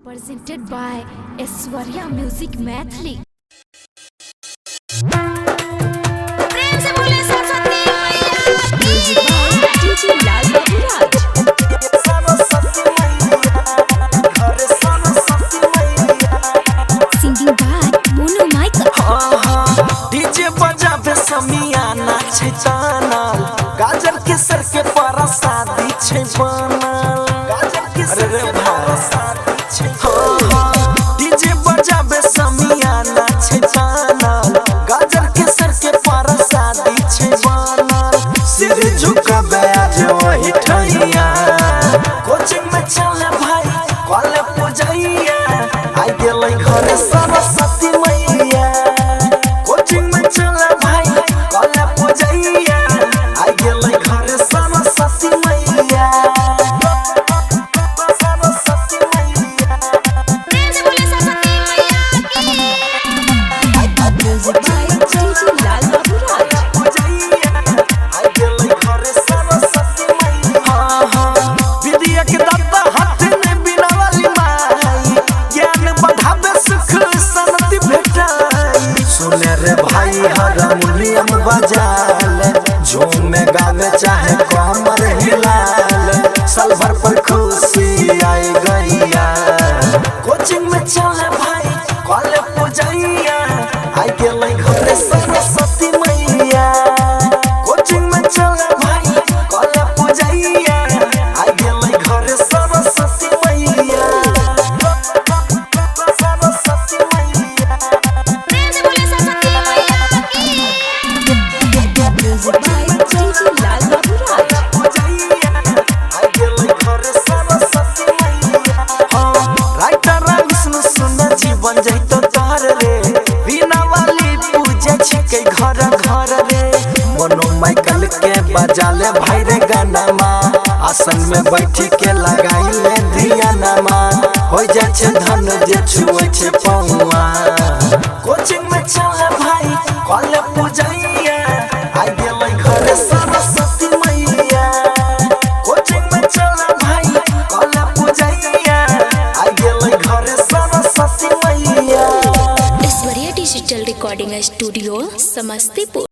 Presented by Aishwarya Music Mathli। प्रेम से बोले सरस्वती मैया। Singing by Mono Michael। DJ बजाबे समियाना छै जानल, गाजर के सर के पारा शादी छै बनल, गाजर के सर के पारा शादी छै। डीजे बजाबे समियाना छै जानल, गाजर के सर के पारा शादी छै बनल। सिर झुकाबे आज वही ठैया, कोचिंग में चले भाई कॉले पूजैया, आई गेलै घरे सरस्वती मैया। कोचिंग में चले भाई कॉले पूजैया, आई गेलै घरे सरस्वती मैया। सरस्वती मैया। प्रेम से बोले सरस्वती मैया की। Music by DJ लाल बाबूराज। पूजैया, आई गेलै घरे सरस्वती मैया। विद्या के दाता हाथ में बिना वाली माई, ज्ञान बढ़ावे सुख शांति भेटाई। सुने रे भाई हारमोनियम बजाल, झूम गावे चाहे कमर हिलाल, साल भर पर खुशी आई गैया। कोचिंग में चले भाई कॉले पूजैया, आई गेलै घरे सरस्वती मैया। कोचिंग में चले भाई कॉले पूजैया, आई गेलै घरे सरस्वती मैया। सरस्वती मैया। प्रेम से बोले सरस्वती मैया की। Music by DJ लाल बाबूराज। पूजैया, आई गेलै घरे सरस्वती मैया। राइटर विष्णु सुन जीवन जैतो तार रे, बिना वाली पूजे छिकै घर घर रे। मोनो माइकल के बजाले भाई रे गानामा, आसन में बैठी के लगाइले धियानामा, हो जाय छै धन जे छुए छै पौआ। कोचिंग में चले भाई कॉले पूजैया, आई गेलै घरे सरस्वती मैया। कोचिंग में चले भाई कॉले पूजैया, आई गेलै घरे सरस्वती मैया। Aishwarya digital recording studio Samastipur.